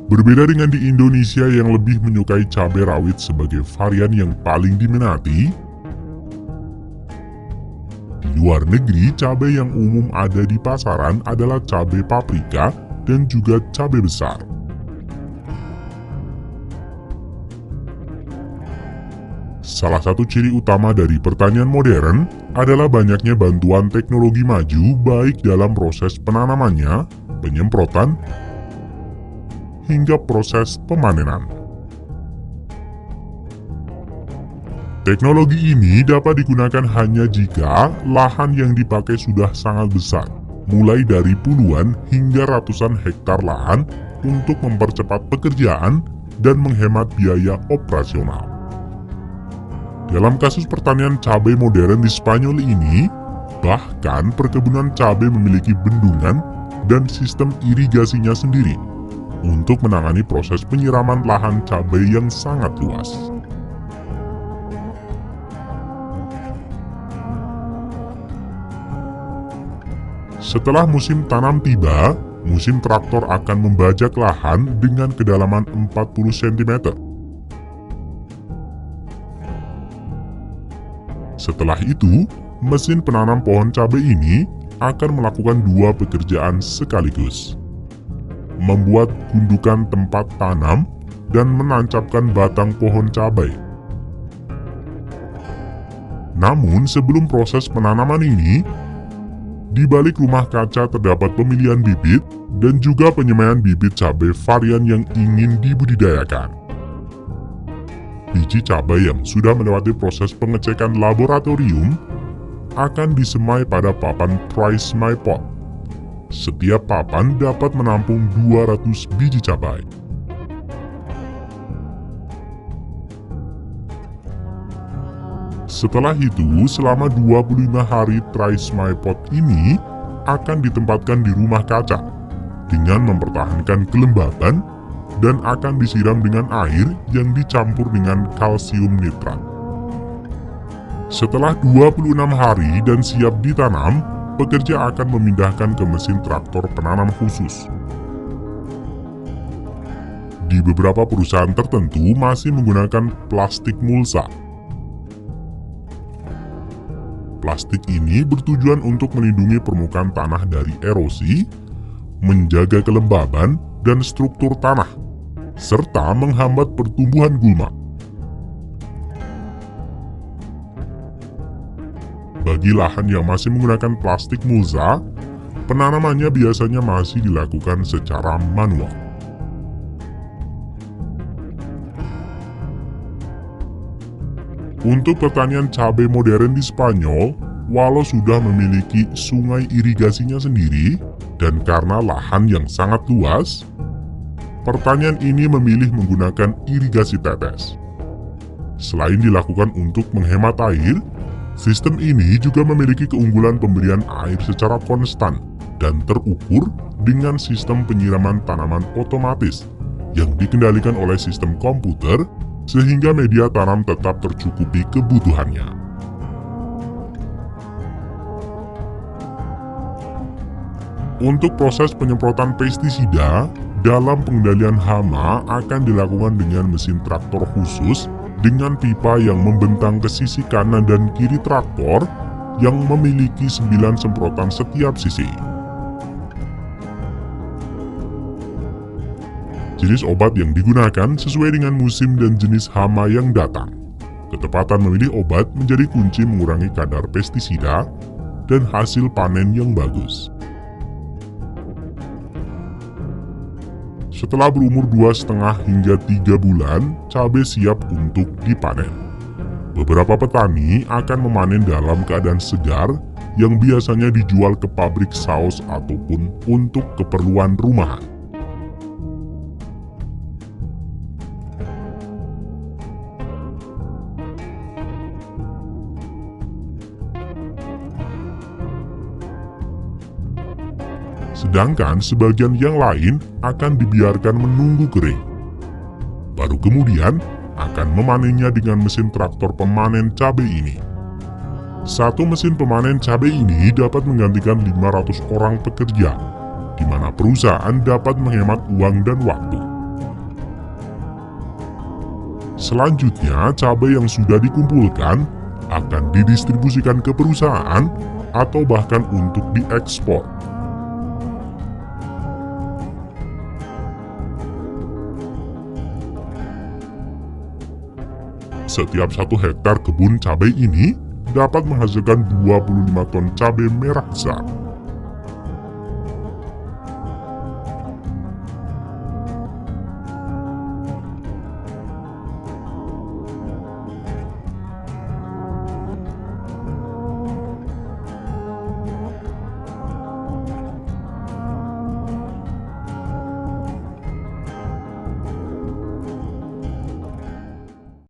Berbeda dengan di Indonesia yang lebih menyukai cabai rawit sebagai varian yang paling diminati, di luar negeri cabai yang umum ada di pasaran adalah cabai paprika dan juga cabai besar. Salah satu ciri utama dari pertanian modern adalah banyaknya bantuan teknologi maju baik dalam proses penanamannya, penyemprotan, hingga proses pemanenan. Teknologi ini dapat digunakan hanya jika lahan yang dipakai sudah sangat besar, mulai dari puluhan hingga ratusan hektar lahan untuk mempercepat pekerjaan dan menghemat biaya operasional. Dalam kasus pertanian cabai modern di Spanyol ini, bahkan perkebunan cabai memiliki bendungan dan sistem irigasinya sendiri untuk menangani proses penyiraman lahan cabai yang sangat luas. Setelah musim tanam tiba, musim traktor akan membajak lahan dengan kedalaman 40 cm. Setelah itu, mesin penanam pohon cabai ini akan melakukan dua pekerjaan sekaligus. Membuat gundukan tempat tanam dan menancapkan batang pohon cabai. Namun sebelum proses penanaman ini, di balik rumah kaca terdapat pemilihan bibit dan juga penyemaian bibit cabai varian yang ingin dibudidayakan. Biji cabai yang sudah melewati proses pengecekan laboratorium akan disemai pada papan Try My Pot. Setiap papan dapat menampung 200 biji cabai. Setelah itu, selama 25 hari Try My Pot ini akan ditempatkan di rumah kaca dengan mempertahankan kelembaban dan akan disiram dengan air yang dicampur dengan kalsium nitrat. Setelah 26 hari dan siap ditanam, pekerja akan memindahkan ke mesin traktor penanam khusus. Di beberapa perusahaan tertentu masih menggunakan plastik mulsa. Plastik ini bertujuan untuk melindungi permukaan tanah dari erosi, menjaga kelembaban dan struktur tanah, serta menghambat pertumbuhan gulma. Bagi lahan yang masih menggunakan plastik mulsa, penanamannya biasanya masih dilakukan secara manual. Untuk pertanian cabai modern di Spanyol, walau sudah memiliki sungai irigasinya sendiri, dan karena lahan yang sangat luas, pertanian ini memilih menggunakan irigasi tetes. Selain dilakukan untuk menghemat air, sistem ini juga memiliki keunggulan pemberian air secara konstan dan terukur dengan sistem penyiraman tanaman otomatis yang dikendalikan oleh sistem komputer sehingga media tanam tetap tercukupi kebutuhannya. Untuk proses penyemprotan pestisida dalam pengendalian hama akan dilakukan dengan mesin traktor khusus dengan pipa yang membentang ke sisi kanan dan kiri traktor yang memiliki 9 semprotan setiap sisi. Jenis obat yang digunakan sesuai dengan musim dan jenis hama yang datang. Ketepatan memilih obat menjadi kunci mengurangi kadar pestisida dan hasil panen yang bagus. Setelah berumur 2,5 hingga 3 bulan, cabai siap untuk dipanen. Beberapa petani akan memanen dalam keadaan segar yang biasanya dijual ke pabrik saus ataupun untuk keperluan rumahan. Sedangkan sebagian yang lain akan dibiarkan menunggu kering. Baru kemudian akan memanennya dengan mesin traktor pemanen cabai ini. Satu mesin pemanen cabai ini dapat menggantikan 500 orang pekerja, di mana perusahaan dapat menghemat uang dan waktu. Selanjutnya, cabai yang sudah dikumpulkan akan didistribusikan ke perusahaan atau bahkan untuk diekspor. Setiap 1 hektar kebun cabai ini dapat menghasilkan 25 ton cabai merah besar.